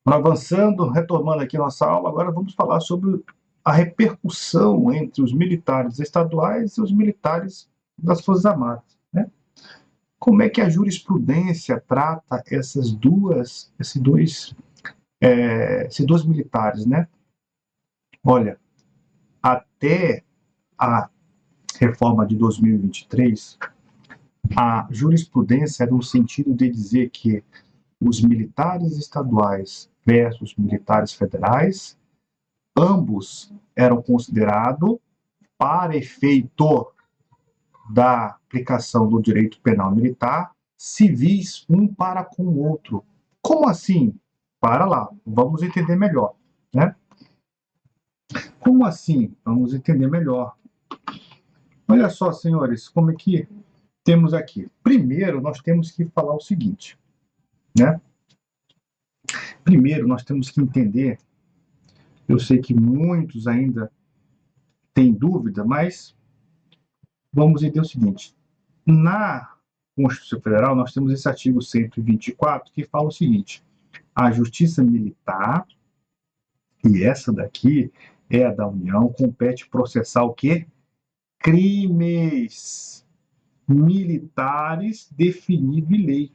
Avançando, retomando aqui nossa aula, agora vamos falar sobre a repercussão entre os militares estaduais e os militares das Forças Armadas, né? Como é que a jurisprudência trata esses dois militares, né? Olha, até a reforma de 2023, a jurisprudência era no sentido de dizer que os militares estaduais versus militares federais, ambos eram considerados, para efeito da aplicação do direito penal militar, civis um para com o outro. Como assim? Para lá, vamos entender melhor, né? Como assim? Vamos entender melhor. Olha só, senhores, como é que temos aqui. Primeiro, nós temos que falar o seguinte, né? Primeiro, nós temos que entender, eu sei que muitos ainda têm dúvida, mas vamos entender o seguinte. Na Constituição Federal, nós temos esse artigo 124 que fala o seguinte: a Justiça Militar, e essa daqui é a da União, compete processar o quê? Crimes militares definidos em lei.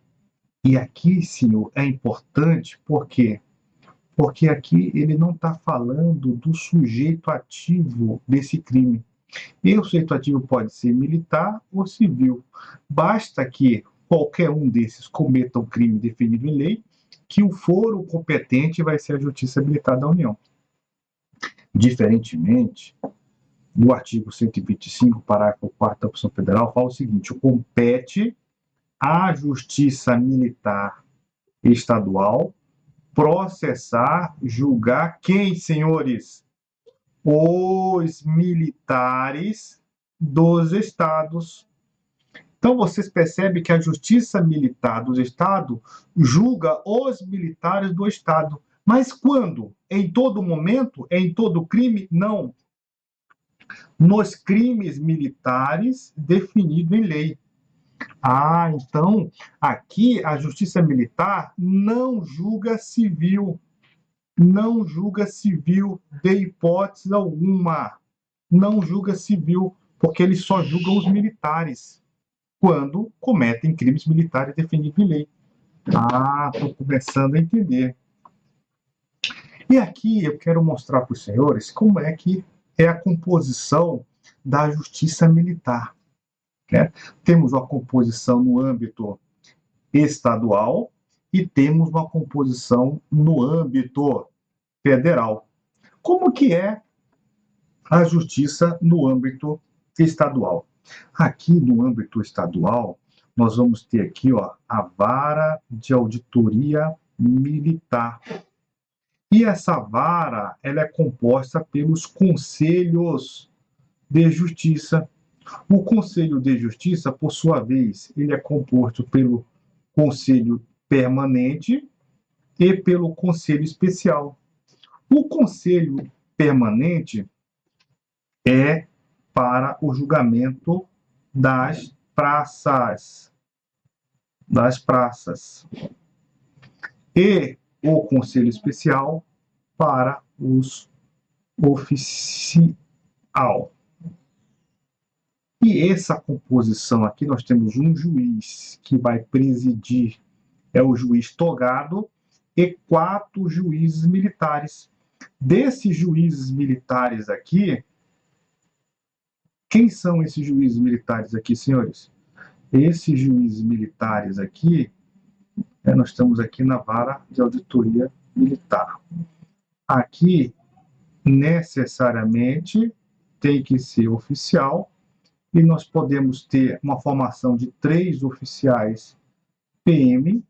E aqui, senhor, é importante porque aqui ele não está falando do sujeito ativo desse crime. E o sujeito ativo pode ser militar ou civil. Basta que qualquer um desses cometa um crime definido em lei, que o foro competente vai ser a Justiça Militar da União. Diferentemente, no artigo 125, parágrafo 4º da Constituição Federal, fala o seguinte: compete à Justiça Militar Estadual processar, julgar quem, senhores? Os militares dos estados. Então, vocês percebem que a Justiça Militar dos estados julga os militares do estado. Mas quando? Em todo momento? Em todo crime? Não. Nos crimes militares definidos em lei. Ah, então, aqui a Justiça Militar não julga civil. Não julga civil de hipótese alguma. Não julga civil, porque eles só julgam os militares quando cometem crimes militares definidos em lei. Ah, estou começando a entender. E aqui eu quero mostrar para os senhores como é que é a composição da justiça militar, né? Temos uma composição no âmbito estadual e temos uma composição no âmbito federal. Como que é a justiça no âmbito estadual? Aqui no âmbito estadual, nós vamos ter aqui, ó, a vara de auditoria militar. E essa vara, ela é composta pelos conselhos de justiça. O Conselho de Justiça, por sua vez, ele é composto pelo Conselho Permanente e pelo Conselho Especial. O Conselho Permanente é para o julgamento das praças. E o Conselho Especial para os oficial. E essa composição aqui, nós temos um juiz que vai presidir, é o juiz togado, e 4 juízes militares. Desses juízes militares aqui, quem são esses juízes militares aqui, senhores? Esses juízes militares aqui, nós estamos aqui na vara de auditoria militar. Aqui, necessariamente, tem que ser oficial, e nós podemos ter uma formação de 3 oficiais PM,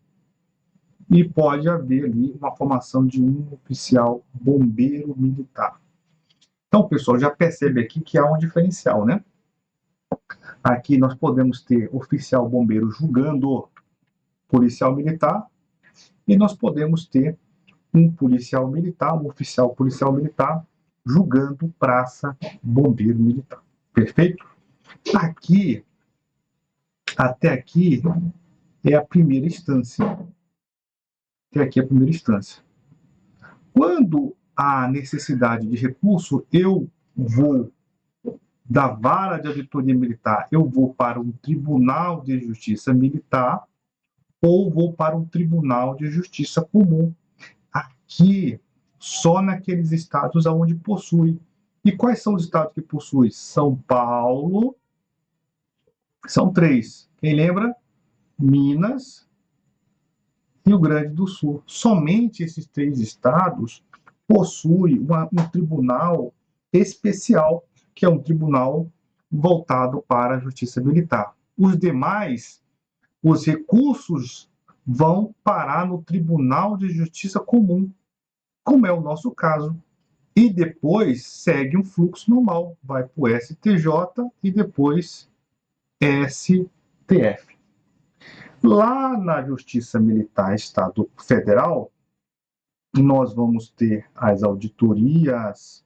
e pode haver ali uma formação de um oficial bombeiro militar. Então, pessoal, já percebe aqui que há um diferencial, né? Aqui nós podemos ter oficial bombeiro julgando policial militar, e nós podemos ter um policial militar, um oficial policial militar, julgando praça bombeiro militar. Perfeito? Aqui, até aqui, é a primeira instância. Até aqui é a primeira instância. Quando há necessidade de recurso, eu vou da vara de auditoria militar, eu vou para um tribunal de justiça militar ou vou para um tribunal de justiça comum. Aqui, só naqueles estados onde possui. E quais são os estados que possuem? São Paulo, são 3. Quem lembra? Minas, Rio Grande do Sul. Somente esses 3 estados possuem um tribunal especial, que é um tribunal voltado para a justiça militar. Os demais, os recursos vão parar no Tribunal de Justiça Comum, como é o nosso caso. E depois segue um fluxo normal, vai para o STJ e depois STF. Lá na Justiça Militar Estado Federal, nós vamos ter as auditorias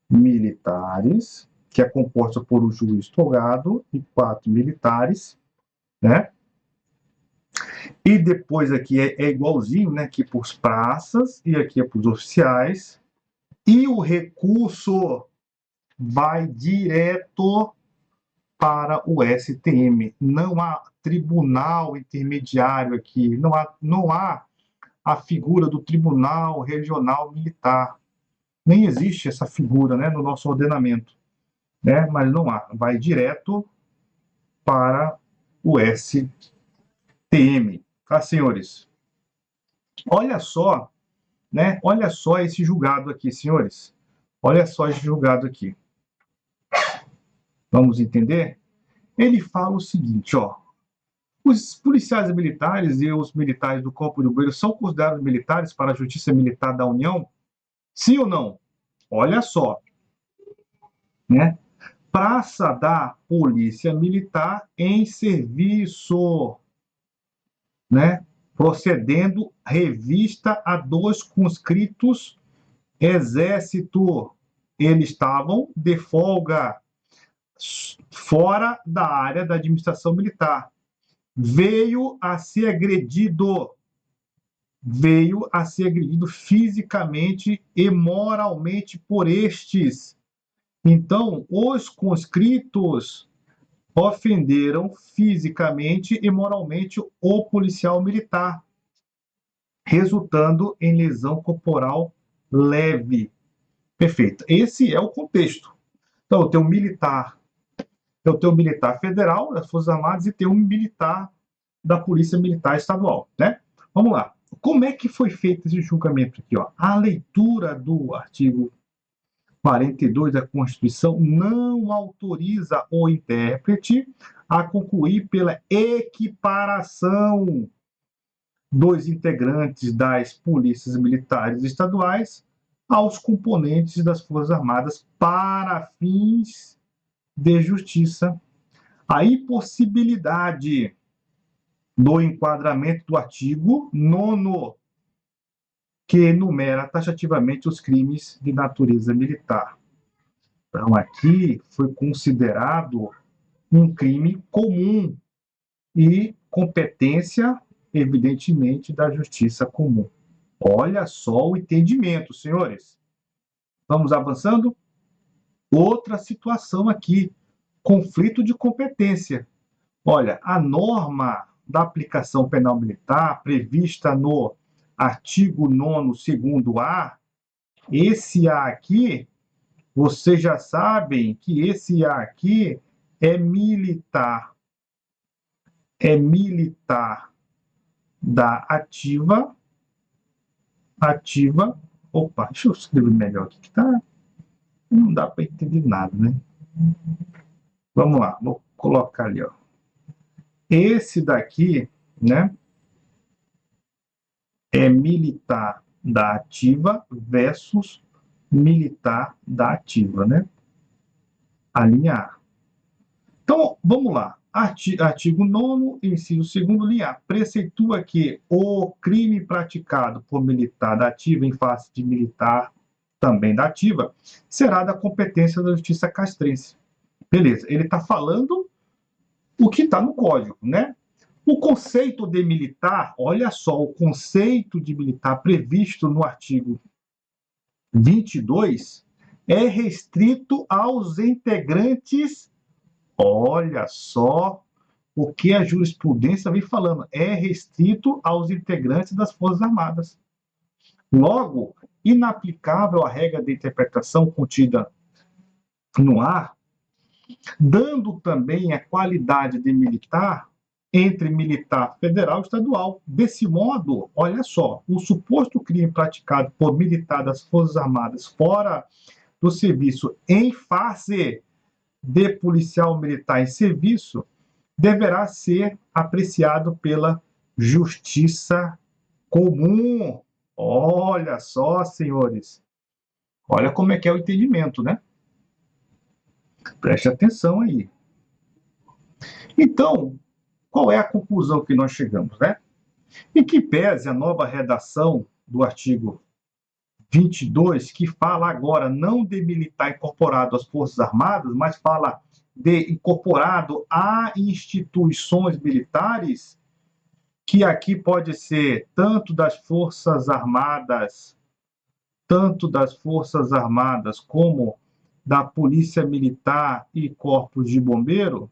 militares, que é composta por um juiz togado e 4 militares, né? E depois aqui é igualzinho, né? Aqui para os praças e aqui é para os oficiais. E o recurso vai direto para o STM. Não há tribunal intermediário aqui, não há a figura do Tribunal Regional Militar. Nem existe essa figura, né, no nosso ordenamento, né? Mas não há, vai direto para o STM. Tá, senhores? Olha só, né? Olha só esse julgado aqui, senhores. Olha só esse julgado aqui. Vamos entender? Ele fala o seguinte, ó. Os policiais militares e os militares do Corpo de Bombeiros são considerados militares para a Justiça Militar da União? Sim ou não? Olha só, né? Praça da Polícia Militar em serviço, né? Procedendo revista a 2 conscritos Exército. Eles estavam de folga fora da área da administração militar. Veio a ser agredido fisicamente e moralmente por estes. Então, os conscritos ofenderam fisicamente e moralmente o policial militar, resultando em lesão corporal leve. Perfeito. Esse é o contexto. Então, eu tenho um militar federal das Forças Armadas e tenho um militar da Polícia Militar Estadual, né? Vamos lá. Como é que foi feito esse julgamento aqui, ó? A leitura do artigo 42 da Constituição não autoriza o intérprete a concluir pela equiparação dos integrantes das polícias militares estaduais aos componentes das Forças Armadas para fins de justiça. A impossibilidade do enquadramento do artigo 9º, que enumera taxativamente os crimes de natureza militar. Então, aqui foi considerado um crime comum e competência, evidentemente, da justiça comum. Olha só o entendimento, senhores. Vamos avançando? Outra situação aqui, conflito de competência. Olha, a norma da aplicação penal militar prevista no artigo 9º, segundo A, esse A aqui, vocês já sabem que esse A aqui é militar. É militar da ativa. Opa, deixa eu escrever melhor aqui, que tá. Não dá para entender nada, né? Vamos lá, vou colocar ali, ó. Esse daqui, né? É militar da ativa versus militar da ativa, né? A linha A. Então, vamos lá. Artigo 9º, inciso 2º, linha A. Preceitua que o crime praticado por militar da ativa em face de militar também da ativa será da competência da justiça castrense. Beleza, ele está falando o que está no código, né? O conceito de militar, olha só, o conceito de militar previsto no artigo 22 é restrito aos integrantes. Olha só o que a jurisprudência vem falando. É restrito aos integrantes das Forças Armadas. Logo, inaplicável a regra de interpretação contida no ar, dando também a qualidade de militar entre militar federal e estadual. Desse modo, olha só, o suposto crime praticado por militar das Forças Armadas fora do serviço em face de policial militar em serviço deverá ser apreciado pela justiça comum. Olha só, senhores. Olha como é que é o entendimento, né? Preste atenção aí. Então, qual é a conclusão que nós chegamos, né? Em que pese a nova redação do artigo 22, que fala agora não de militar incorporado às Forças Armadas, mas fala de incorporado a instituições militares, que aqui pode ser tanto das Forças Armadas como da Polícia Militar e Corpos de Bombeiro,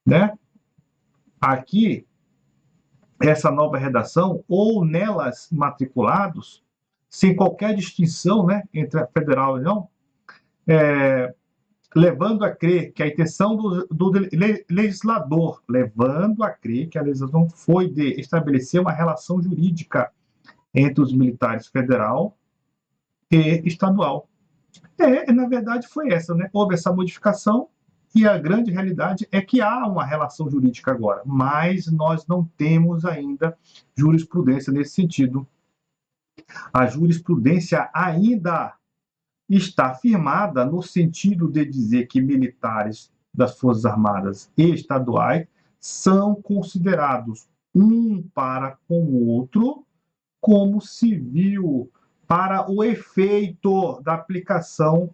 né? Aqui, essa nova redação, ou nelas matriculados, sem qualquer distinção, né, entre a federal e não, levando a crer que a intenção do legislador, levando a crer que a legislação foi de estabelecer uma relação jurídica entre os militares federal e estadual. Na verdade, foi essa, né? Houve essa modificação e a grande realidade é que há uma relação jurídica agora, mas nós não temos ainda jurisprudência nesse sentido. A jurisprudência ainda está firmada no sentido de dizer que militares das Forças Armadas e estaduais são considerados um para com o outro como civil para o efeito da aplicação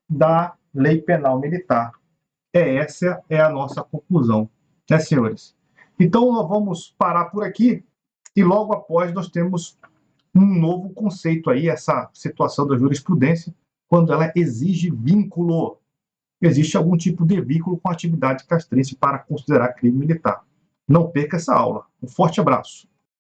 da lei penal militar. Essa é a nossa conclusão, né, senhores? Então, nós vamos parar por aqui e logo após nós temos um novo conceito aí, essa situação da jurisprudência, quando ela exige vínculo. Existe algum tipo de vínculo com a atividade castrense para considerar crime militar. Não perca essa aula. Um forte abraço.